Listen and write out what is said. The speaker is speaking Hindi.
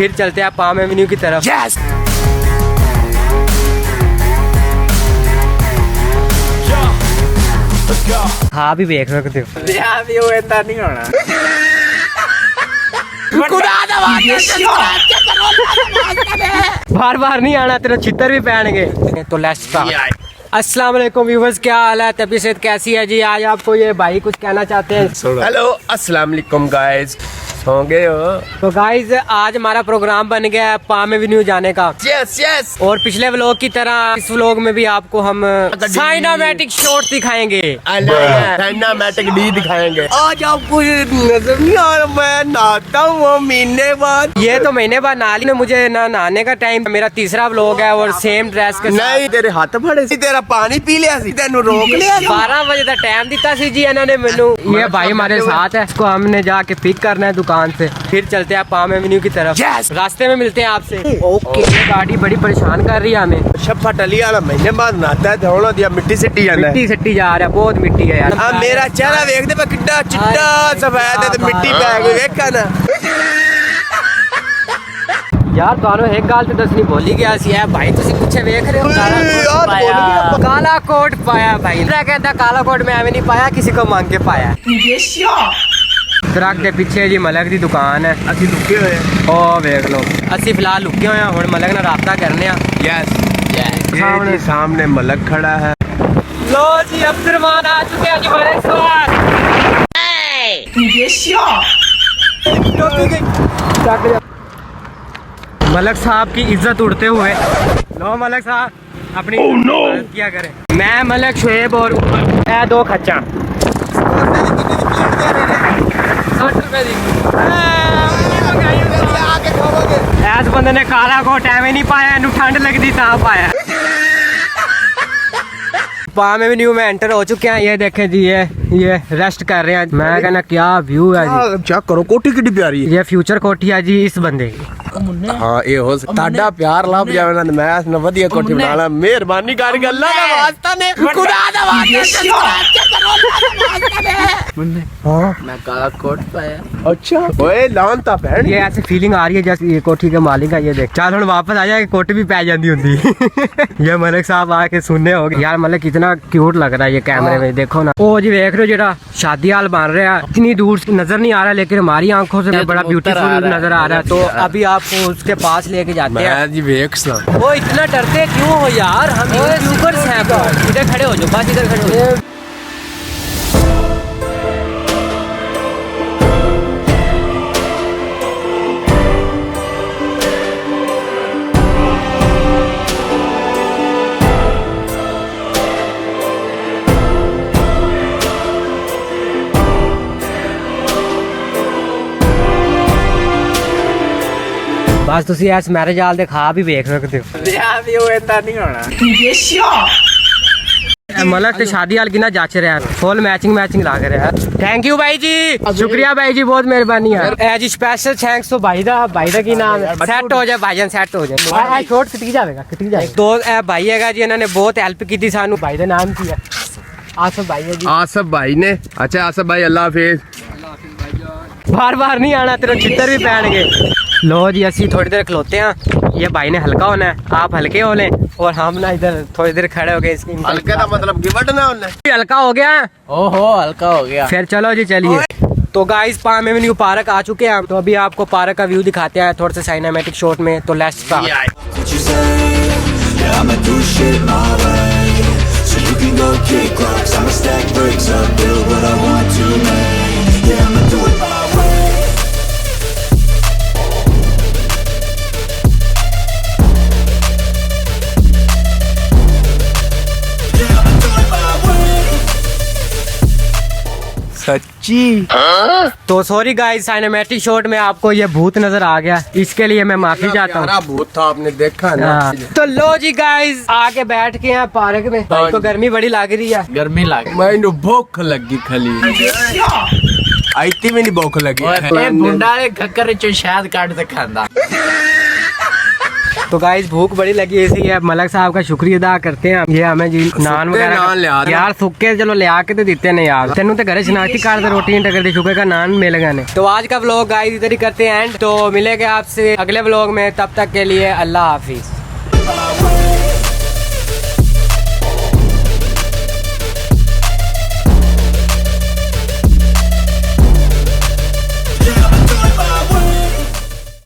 फिर चलते हैं पाम एवेन्यू की तरफ। Yes! हाँ भी देख सकते हो। बार बार नहीं आना, तेरा चित्तर भी पहनेंगे। तो लेट्स स्टार्ट। अस्सलाम वालेकुम व्यूअर्स, क्या हाल है, तबीयत कैसी है जी? आज आपको ये भाई कुछ कहना चाहते हैं। हेलो अस्सलाम वालेकुम गाइस, सो गए हो? तो गाइज आज हमारा प्रोग्राम बन गया है पाम एवेन्यू जाने का। Yes yes. और पिछले व्लॉग की तरह इस व्लॉग में भी आपको हम साइनामैटिक शॉट दिखाएंगे। साइनामैटिक डी दिखाएंगे। आज आपको ये नजर नहीं आ रहा, मैं नहाता हूँ महीने बाद। ये तो महीने बाद नहा ली, मुझे ना नहाने का टाइम। मेरा तीसरा व्लॉग है और सेम ड्रेस के नहीं, तेरे हाथ फड़े सी, तेरा पानी पी लिया सी, तेनू रोक लिया। 12 बजे का टाइम दिता सी जी इन्होंने मैनू। ये भाई हमारे साथ है, इसको हमने जाके पिक करना है दुकान से। फिर चलते हैं पाम एवेन्यू की तरफ। Yes! रास्ते में मिलते हैं आपसे। ओके। ये गाड़ी बड़ी परेशान कर रही है हमें। शफा टली वाला महीने बाद नहाता है, धोना दिया मिट्टी सिट्टी जाना है। मिट्टी सट्टी जा रहा है, बहुत मिट्टी है यार। हाँ, मेरा चेहरा देख दे, कितना चिट्टा सफेद है, तो मिट्टी पे आ गई, देखा ना। यार ਤੁਹਾਨੂੰ एक गल तो दसनी भूल ही गया सी है भाई, तुसी पिछे देख रहे हो काला कोट पाया भाई। मैं कहता काला कोट मैं एवं नहीं पाया, किसी को मांग के पाया। दरख्त के पिछे जी मलक दी दुकान है। ਅਸੀਂ ਲੁਕੇ ਹੋਏ ਆ। ओ देख लो, ਅਸੀਂ फिलहाल लुके हुए हैं, हुण मलक नाल राबता करने आ। यस, सामने सामने मलक खड़ा है। लो जी अब्दुर्रहमान आ चुके हैं जी हमारे साथ। मलक साहब की इज्जत उड़ते हुए। लो मलक साहब अपनी मदद किया करें। मैं मलक शुएब और ए दो खच्चा 60 रुपए दी। ऐस बंदे ने काला कोट एवं नहीं पाया, इनू ठंड लगती ता पाया। पाम एवेन्यू में एंटर हो चुके हैं। ये देखें जी, ये रेस्ट कर रहे हैं। मैं कहना क्या व्यू है जी। चेक करो, कोठी कितनी प्यारी है। ये फ्यूचर कोठी है जी इस बंदे की। हाँ, ये हो ताड़ा प्यार लाभ जावे ना, मैं ना वधिया कोठी बना ला। मेहरबानी कर के अल्लाह दा वास्ता ने, खुदा दा वास्ता। हां, मैं काला कोट पाया। अच्छा, ओए लानता बहन, ये ऐसे फीलिंग आ रही है जैसे ये कोठी के मालिक है। ये देख, चल हुण वापस आ जाए, कोठी भी पै जाती हुंदी। ये मलिक साहब आके सुनने हो गए। यार मलिक कितना क्यूट लग रहा है ये कैमरे में, देखो ना। ओ जी देख रहे हो जेड़ा शादी हाल बन रहा है, इतनी दूर नजर नहीं आ रहा, लेकिन हमारी आंखों से बड़ा ब्यूटीफुल नजर आ रहा है। तो अभी आपको उसके पास लेके जाते हैं जी। वेक्स ना, वो इतना डरते क्यों हो यार, हम यूट्यूबर्स हैं। इधर खड़े हो जाओ, बस इधर खड़े हो जाओ। बस तुसी इस मैरिज हाल दे खा भी देख सकते हो। ब्याह भी होए ता नहीं होना। मलक ते शादी हाल कितना जाच रहा है, फुल मैचिंग लग रहा है। थैंक यू भाई जी, शुक्रिया भाई जी, बहुत मेहरबानी है। ए जी स्पेशल थैंक्स तो भाई दा की नाम है। सेट हो जाए भाईजान, सेट हो जाए। आ छोट कितनी जाएगा, कितनी जाएगा। तो ए भाई हैगा जी, इन्होंने बहुत हेल्प की थी सानू। भाई दा नाम की है आसफ भाई है जी। आसफ भाई ने, अच्छा आसफ भाई, अल्लाह हाफिज। बार बार नहीं आना, तेरा चित्तर भी पहनेंगे। लो जी असी थोड़ी देर खलोते हैं। ये भाई ने हल्का होना है, आप हल्के हो लें, और हम ना इधर थोड़ी देर खड़े हो गए। इसकी हल्के का मतलब गिवटना होना। हल्का हो गया। ओहो हल्का हो गया। फिर चलो जी चलिए। तो गाइस पाम एवेन्यू पार्क आ चुके हैं। तो अभी आपको पार्क का व्यू दिखाते हैं थोड़ा सा साइनामैटिक शॉट में। तो लेट्स स्टार्ट। सच्ची? तो सॉरी गाइस, साइनामैटिक शॉट में आपको ये भूत नजर आ गया, इसके लिए मैं माफी चाहता हूँ। भूत था, आपने देखा ना। तो लो जी गाइस आके बैठ के हैं पार्क में। तो गर्मी बड़ी लग रही है। गर्मी लग मैनू भूख लगी खली, आईती में नहीं भूख लगी। बुंडा ने घकर चो शायद काट से खांदा। तो गाइस भूख बड़ी लगी है, इसलिए मलक साहब का शुक्रिया अदा करते हैं। ये हमें जी नान नान वगैरह लिया दे। यार सुक्के चलो ले आके तो देते ने यार, तेनू तो घरे शनाख्ती कार्ड रोटी नहीं टकर दी, शुक्र का नान मिल गए ने। तो आज का व्लॉग गाइस इधर ही करते हैं एंड, तो मिलेंगे आपसे अगले व्लॉग में, तब तक के लिए अल्लाह हाफिज।